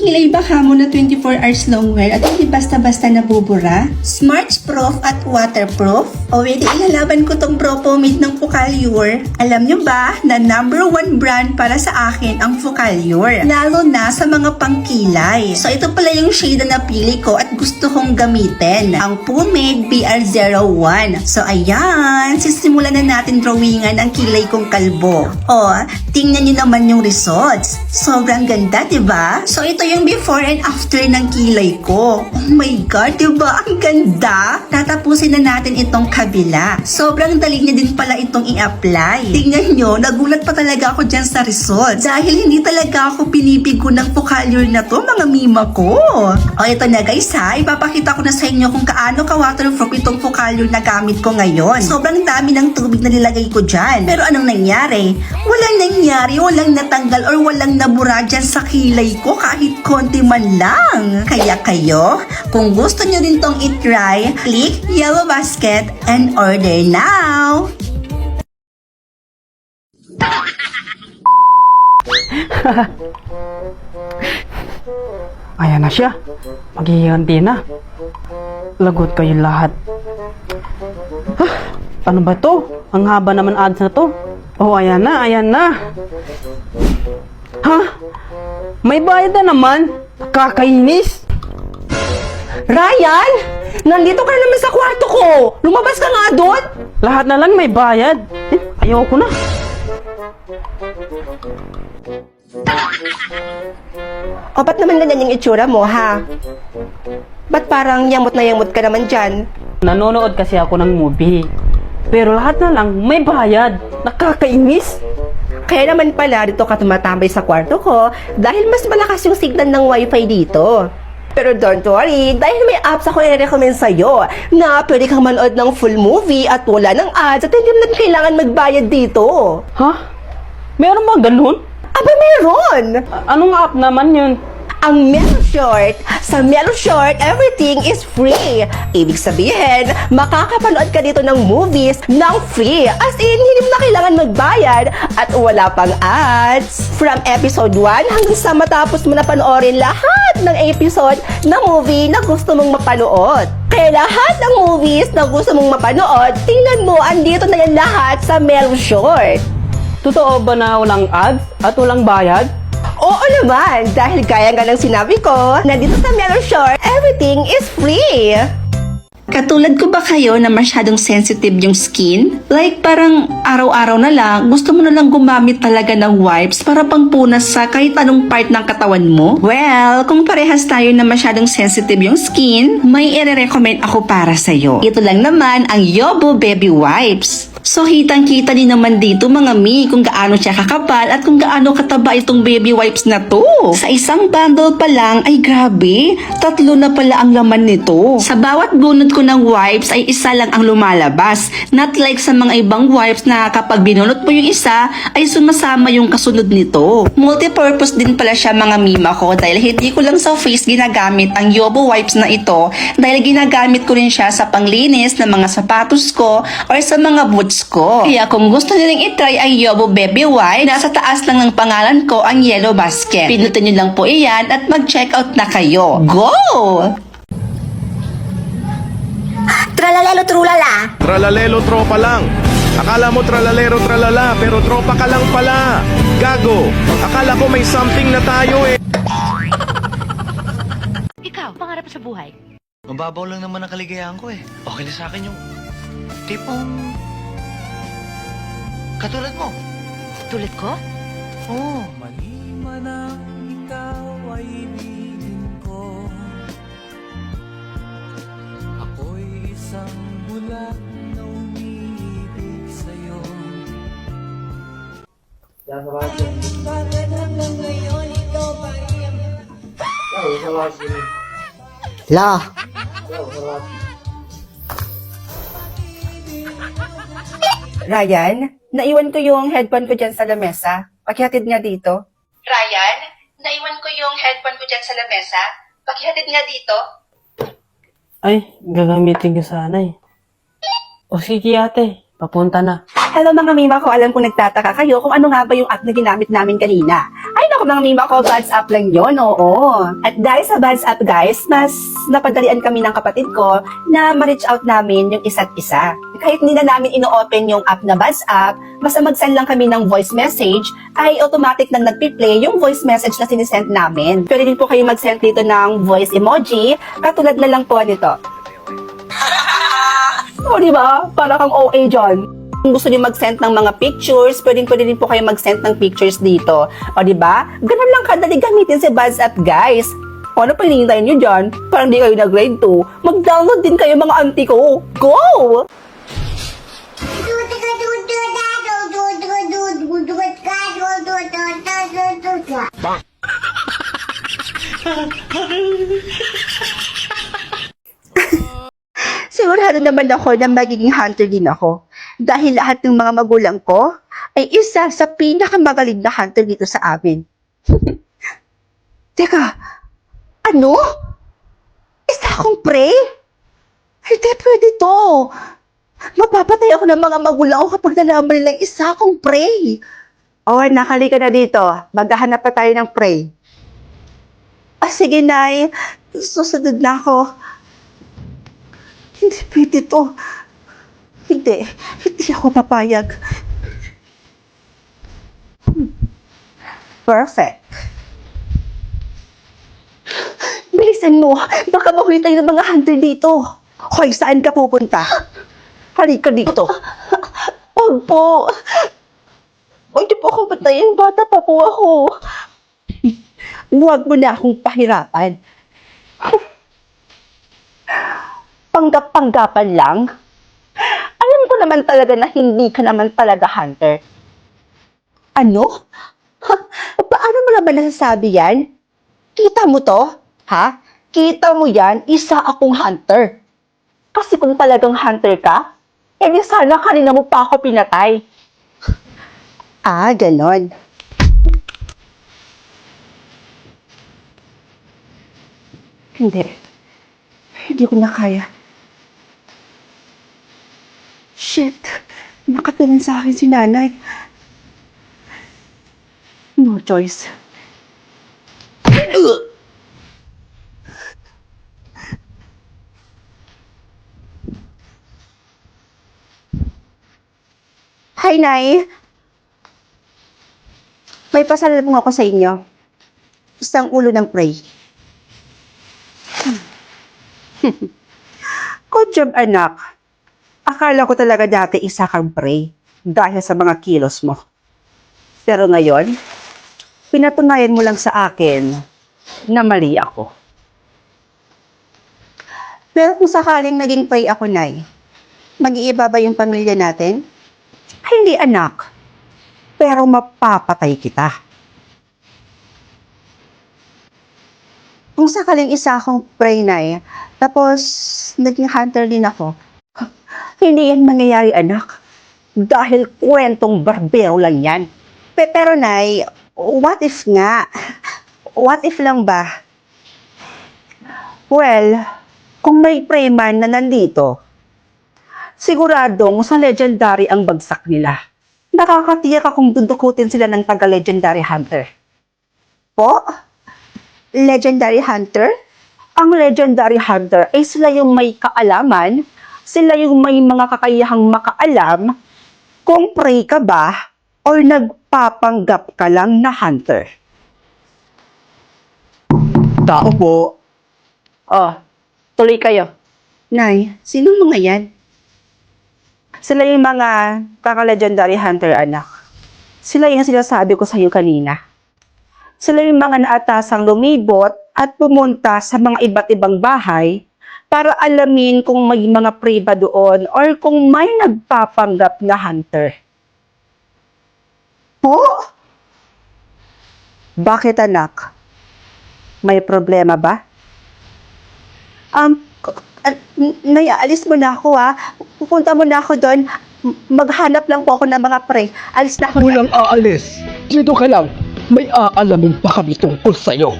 kilay baka mo na 24 hours long wear at hindi basta-basta nabubura? Smarts Proof at waterproof? O pwede ilalaban ko tong Pro Pomade ng Focallure. Alam nyo ba na #1 brand para sa akin ang Focallure? Lalo na sa mga pangkilay. So ito pala yung shade na napili ko at gusto kong gamitin. Ang Pomade BR01. So ayan, sisimulan na natin drawingan ang kilay kong kalbo. O, tingnan nyo naman yung results. Sobrang ganda, diba? So ito yung before and after ng kilay ko. Oh my God, diba? Ang ganda! Tatapusin na natin itong kabila. Sobrang dali niya din pala itong i-apply. Tingnan nyo, nagulat pa talaga ako dyan sa results. Dahil hindi talaga ako pinipigo ng Focallure na to, mga mima ko. O ito na guys ha, ipapakita ko na sa inyo kung kaano ka-waterproof itong Focallure na gamit ko ngayon. Sobrang dami ng tubig na nilagay ko dyan. Pero anong nangyari? Walang natanggal or walang nabura dyan sa kilay ko kahit konti man lang. Kaya kayo, kung gusto nyo din tong i-try, click yellow basket and order now! Ayan na siya. Maghihiganti na. Lagot kayo lahat. Ano ba to? Ang haba naman ads na to. Oh, ayan na, ayan na. Ha? May bayad na naman? Kakainis. Ryan! Nandito ka na naman sa kwarto ko! Lumabas ka nga doon! Lahat na lang may bayad. Ayoko na. O ba't naman ganyan yung itsura mo, ha? Ba't parang yamot na yamot ka naman dyan? Nanonood kasi ako ng movie. Pero lahat na lang may bayad. Nakakainis. Kaya naman pala dito ka tumatambay sa kwarto ko dahil mas malakas yung signal ng wifi dito. Pero don't worry, dahil may apps ako i-recommend sa'yo na pwede kang manood ng full movie at wala ng ads at hindi mo na kailangan magbayad dito. Ha? Meron ba ganun? Aba, meron! Anong app naman yun? Ang Meloshort. Sa Meloshort, everything is free. Ibig sabihin, makakapanood ka dito ng movies ng free. As in, hindi mo na kailangan magbayad at wala pang ads. From episode 1 hanggang sa matapos mo na panoorin lahat ng episode na movie na gusto mong mapanood. Kaya lahat ng movies na gusto mong mapanood, tingnan mo, andito na yan lahat sa Meloshort. Totoo ba na walang ads at walang bayad? Oo naman, dahil gaya nga ng sinabi ko, na dito sa Meloshort, everything is free. Katulad ko ba kayo na masyadong sensitive yung skin? Like parang araw-araw na lang, gusto mo na lang gumamit talaga ng wipes para pangpunas sa kahit anong part ng katawan mo? Well, kung parehas tayo na masyadong sensitive yung skin, may i-recommend ako para sa'yo. Ito lang naman ang Yobo Baby Wipes. So kitang-kita din naman dito mga mi kung gaano siya kakapal at kung gaano kataba itong baby wipes na to. Sa isang bundle pa lang ay grabe, 3 na pala ang laman nito. Sa bawat bunot ko ng wipes ay isa lang ang lumalabas. Not like sa mga ibang wipes na kapag binunot mo yung isa ay sumasama yung kasunod nito. Multi-purpose din pala siya mga mima ko dahil hindi ko lang sa face ginagamit ang Yobo wipes na ito dahil ginagamit ko rin siya sa panglinis ng mga sapatos ko or sa mga boots ko. Kaya kung gusto nilang itry ang Yobo Baby Wipes, nasa taas lang ng pangalan ko ang yellow basket. Pinutin nyo lang po iyan at mag-check out na kayo. Go! Tralalelo trulala. Tralalelo tropa lang. Akala mo tralalero tralala, pero tropa ka lang pala. Gago, akala ko may something na tayo eh. Ikaw, pangarap sa buhay? Mababaw lang naman ang kaligayahan ko eh. Okay na sa akin yung tipong katulad mo. Tulad ko? Oo. Maliman ang ikaw ay ibigin ko. Ako'y isang bulag na umiibig sa'yo. Bakit hanggang ngayon ikaw pa rin? La. Ryan, naiwan ko yung headphone ko dyan sa lamesa. Pakihatid nga dito. Ryan, naiwan ko yung headphone ko dyan sa lamesa. Pakihatid nga dito. Ay, gagamitin ko sana eh. O sige ate, Papunta na. Hello mga mima ko, alam ko nagtataka kayo kung ano nga ba yung app na ginamit namin kanina. Ay naku mga mima ko, Buds app lang yun, oo. At dahil sa Buds app guys, mas napadalian kami ng kapatid ko na ma-reach out namin yung isa't isa. Kahit hindi na namin ino-open yung app na Buds app, basta mag-send lang kami ng voice message, ay automatic nang nagpi-play yung voice message na sinisend namin. Pwede din po kayo mag-send dito ng voice emoji, katulad na lang po nito. O diba? Para kang OA dyan. Kung gusto niyo mag-send ng mga pictures, pwede din po kayo mag-send ng pictures dito. O diba? Ganun lang kadali gamitin si Buds app guys. O ano pa hinihintay niyo dyan? Parang di kayo na grade 2. Mag-download din kayo mga auntie ko. Go! Sigurado naman ako na magiging hunter din ako. Dahil lahat ng mga magulang ko ay isa sa pinakamagaling na hunter dito sa amin. Teka, ano? Isa akong prey? Hindi pwede to. Mapapatay ako ng mga magulang ko kapag nalaman nilang isa akong prey. Oh, nakali ka na dito. Maghahanap pa tayo ng prey. Ah, sige, Nay. Susunod na ako. Hindi pwede to. Hindi ako papayag. Perfect. Bilisan mo. Baka makuha tayo ng mga hunter dito. Hoy, saan ka pupunta? Halika dito. Huwag po. Hindi po ako patayin. Bata pa po ako. Huwag mo na akong pahirapan. Panggap-panggapan lang. Alam ko naman talaga na hindi ka naman talaga hunter. Ano? Ha? Paano mo naman nasasabi yan? Kita mo to? Ha? Kita mo yan? Isa akong hunter. Kasi kung talagang hunter ka, eh sana kanina mo pa ako pinatay. Ah, ganon. Hindi ko na kaya. Shit, nakatilan sa akin si nanay. No choice. Hi, Nay. May pasalubong ako sa inyo. Isang ulo ng prey. Good job, anak. Akala ko talaga dati isa kang prey dahil sa mga kilos mo. Pero ngayon, pinatunayan mo lang sa akin na mali ako. Pero kung sakaling naging prey ako, Nay, mag-iiba ba yung pamilya natin? Hindi, anak. Pero mapapatay kita. Kung sakaling isa akong prey, Nay, tapos naging hunter din ako, hindi yan mangyayari, anak. Dahil kwentong barbero lang yan. Pero, Nay, what if nga? What if lang ba? Well, kung may prey man na nandito, siguradong sa legendary ang bagsak nila. Nakakatiyak akong dundukutin sila ng taga-legendary hunter. Po? Legendary hunter? Ang legendary hunter ay sila yung may kaalaman, sila yung may mga kakayahang makaalam kung prey ka ba o nagpapanggap ka lang na hunter. Tao po. Oh, tuloy kayo. Nay, sino mga yan? Sila yung mga kaka-legendary hunter, anak. Sila yung sinasabi ko sa'yo kanina. Sila yung mga naatasang lumibot at pumunta sa mga iba't ibang bahay para alamin kung may mga prey ba doon or kung may nagpapanggap na hunter. Po? Bakit, anak? May problema ba? Nay, alis mo na ako, ha? Pupunta mo na ako doon. Maghanap lang po ako ng mga prey. Alis na ako. Walang aalis. Dito ka lang. May aalamin pa kami tungkol sa'yo.